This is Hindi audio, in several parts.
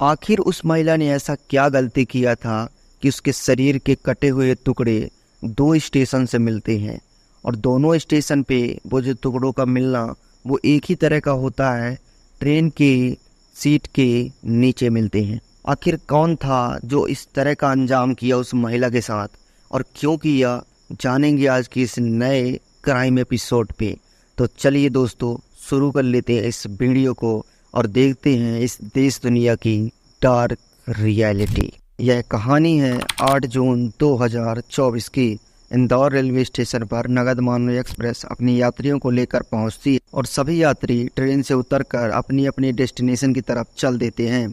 आखिर उस महिला ने ऐसा क्या गलती किया था कि उसके शरीर के कटे हुए टुकड़े दो स्टेशन से मिलते हैं और दोनों स्टेशन पे वो जो टुकड़ों का मिलना वो एक ही तरह का होता है, ट्रेन के सीट के नीचे मिलते हैं। आखिर कौन था जो इस तरह का अंजाम किया उस महिला के साथ और क्यों किया, जानेंगे आज की इस नए क्राइम एपिसोड पे। तो चलिए दोस्तों शुरू कर लेते हैं इस वीडियो को और देखते हैं इस देश दुनिया की डार्क रियलिटी। यह कहानी है 8 जून 2024 की। इंदौर रेलवे स्टेशन पर नगद मानव एक्सप्रेस अपनी यात्रियों को लेकर पहुंचती है और सभी यात्री ट्रेन से उतरकर अपनी अपनी डेस्टिनेशन की तरफ चल देते हैं।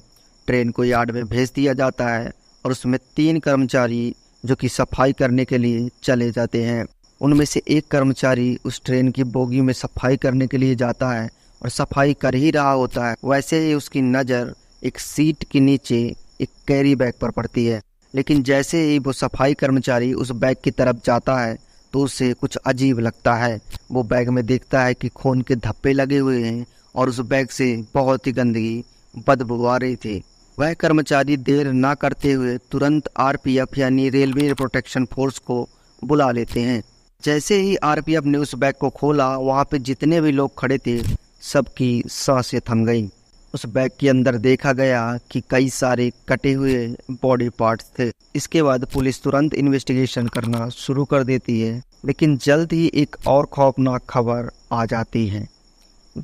ट्रेन को यार्ड में भेज दिया जाता है और उसमें 3 कर्मचारी जो कि सफाई करने के लिए चले जाते हैं। उनमें से एक कर्मचारी उस ट्रेन की बोगी में सफाई करने के लिए जाता है और सफाई कर ही रहा होता है। वैसे ही उसकी नज़र एक सीट के नीचे एक कैरी बैग पर पड़ती है, लेकिन जैसे ही वो सफाई कर्मचारी उस बैग की तरफ जाता है तो उसे कुछ अजीब लगता है। वो बैग में देखता है कि खून के धब्बे लगे हुए हैं और उस बैग से बहुत ही गंदगी बदबू आ रही थी। वह कर्मचारी देर ना करते हुए तुरंत आरपीएफ यानी रेलवे प्रोटेक्शन फोर्स को बुला लेते हैं। जैसे ही आरपीएफ ने उस बैग को खोला, वहाँ पे जितने भी लोग खड़े थे सबकी सांसें थम गईं। उस बैग के अंदर देखा गया कि कई सारे कटे हुए बॉडी पार्ट्स थे। इसके बाद पुलिस तुरंत इन्वेस्टिगेशन करना शुरू कर देती है, लेकिन जल्द ही एक और खौफनाक खबर आ जाती है।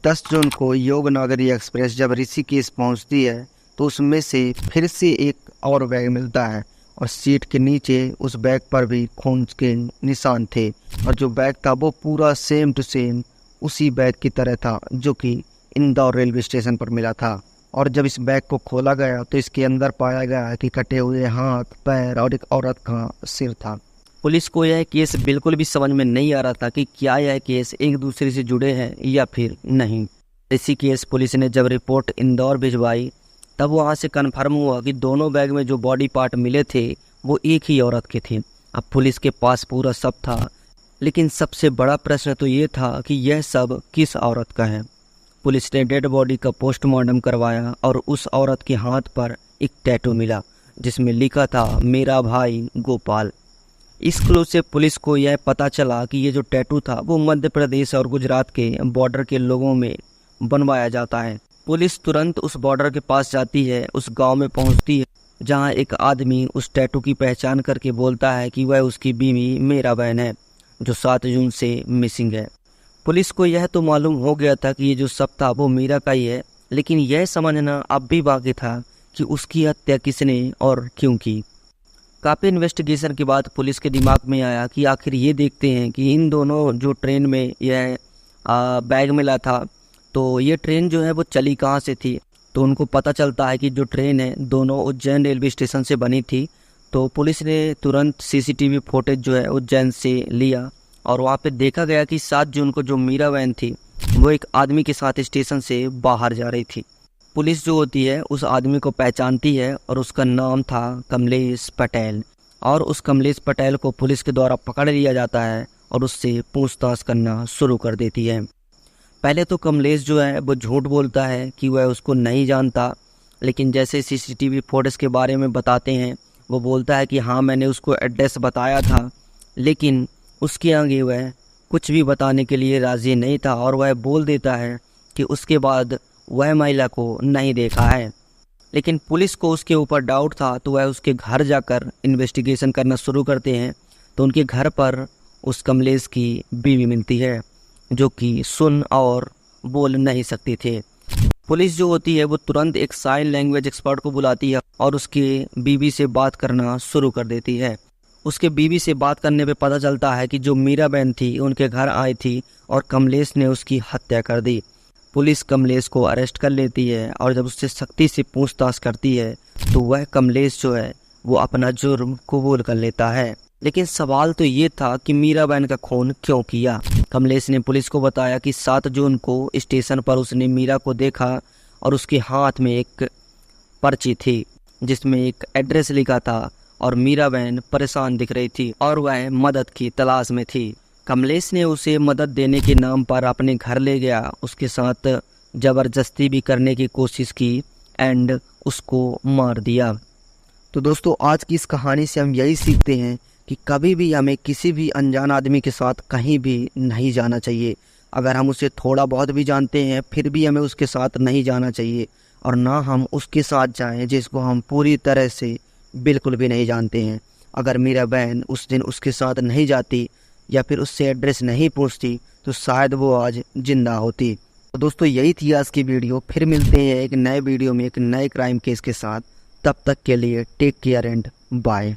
10 जून को योगनगरी एक्सप्रेस जब ऋषिकेश पहुंचती है तो उसमें से फिर से एक और बैग मिलता है और सीट के नीचे उस बैग पर भी खून के निशान थे और जो बैग था वो पूरा सेम टू सेम उसी बैग की तरह था जो कि इंदौर रेलवे स्टेशन पर मिला था। और जब इस बैग को खोला गया तो इसके अंदर पाया गया कि कटे हुए हाथ, पैर और एक औरत का सिर था। पुलिस को यह केस बिल्कुल भी समझ में नहीं आ रहा था कि क्या यह केस एक दूसरे से जुड़े हैं या फिर नहीं। इसी केस पुलिस ने जब रिपोर्ट इंदौर भिजवाई तब वहां से कन्फर्म हुआ कि दोनों बैग में जो बॉडी पार्ट मिले थे वो एक ही औरत के थे। अब पुलिस के पास पूरा सब था, लेकिन सबसे बड़ा प्रश्न तो ये था कि यह सब किस औरत का है। पुलिस ने डेड बॉडी का पोस्टमार्टम करवाया और उस औरत के हाथ पर एक टैटू मिला जिसमें लिखा था मेरा भाई गोपाल। इस क्लू से पुलिस को यह पता चला कि ये जो टैटू था वो मध्य प्रदेश और गुजरात के बॉर्डर के लोगों में बनवाया जाता है। पुलिस तुरंत उस बॉर्डर के पास जाती है, उस गांव में पहुंचती है जहां एक आदमी उस टैटू की पहचान करके बोलता है कि वह उसकी बीवी मेरा बहन है जो 7 जून से मिसिंग है। पुलिस को यह तो मालूम हो गया था कि ये जो सब था वो मीरा का ही है, लेकिन यह समझना अब भी बाकी था कि उसकी हत्या किसने और क्यों की। काफ़ी इन्वेस्टिगेशन के बाद पुलिस के दिमाग में आया कि आखिर ये देखते हैं कि इन दोनों जो ट्रेन में यह बैग मिला था तो ये ट्रेन जो है वो चली कहाँ से थी। तो उनको पता चलता है कि जो ट्रेन है दोनों उज्जैन रेलवे स्टेशन से बनी थी। तो पुलिस ने तुरंत सीसीटीवी फुटेज जो है उज्जैन से लिया और वहाँ पे देखा गया कि 7 जून को जो मीरा बहन थी वो एक आदमी के साथ स्टेशन से बाहर जा रही थी। पुलिस जो होती है उस आदमी को पहचानती है और उसका नाम था कमलेश पटेल और उस कमलेश पटेल को पुलिस के द्वारा पकड़ लिया जाता है और उससे पूछताछ करना शुरू कर देती है। पहले तो कमलेश जो है वो झूठ बोलता है कि वह उसको नहीं जानता, लेकिन जैसे सीसीटीवी फुटेज के बारे में बताते हैं वो बोलता है कि हाँ मैंने उसको एड्रेस बताया था, लेकिन उसके आगे वह कुछ भी बताने के लिए राज़ी नहीं था और वह बोल देता है कि उसके बाद वह महिला को नहीं देखा है। लेकिन पुलिस को उसके ऊपर डाउट था तो वह उसके घर जाकर इन्वेस्टिगेशन करना शुरू करते हैं। तो उनके घर पर उस कमलेश की बीवी मिलती है जो कि सुन और बोल नहीं सकती थे। पुलिस जो होती है वो तुरंत एक साइन लैंग्वेज एक्सपर्ट को बुलाती है और उसकी बीवी से बात करना शुरू कर देती है। उसके बीवी से बात करने पे पता चलता है कि जो मीरा बहन थी उनके घर आई थी और कमलेश ने उसकी हत्या कर दी। पुलिस कमलेश को अरेस्ट कर लेती है और जब उससे सख्ती से पूछताछ करती है तो वह कमलेश जो है वो अपना जुर्म कबूल कर लेता है। लेकिन सवाल तो ये था कि मीरा बहन का खून क्यों किया। कमलेश ने पुलिस को बताया कि 7 जून को स्टेशन पर उसने मीरा को देखा और उसके हाथ में एक पर्ची थी जिसमें एक एड्रेस लिखा था और मीरा बहन परेशान दिख रही थी और वह मदद की तलाश में थी। कमलेश ने उसे मदद देने के नाम पर अपने घर ले गया, उसके साथ ज़बरदस्ती भी करने की कोशिश की। एंड उसको मार दिया। तो दोस्तों आज की इस कहानी से हम यही सीखते हैं कि कभी भी हमें किसी भी अनजान आदमी के साथ कहीं भी नहीं जाना चाहिए। अगर हम उसे थोड़ा बहुत भी जानते हैं फिर भी हमें उसके साथ नहीं जाना चाहिए, और ना हम उसके साथ जाएं जिसको हम पूरी तरह से बिल्कुल भी नहीं जानते हैं। अगर मेरा बहन उस दिन उसके साथ नहीं जाती या फिर उससे एड्रेस नहीं पूछती तो शायद वो आज जिंदा होती। तो दोस्तों यही थी आज की वीडियो। फिर मिलते हैं एक नए वीडियो में एक नए क्राइम केस के साथ। तब तक के लिए टेक केयर एंड बाय।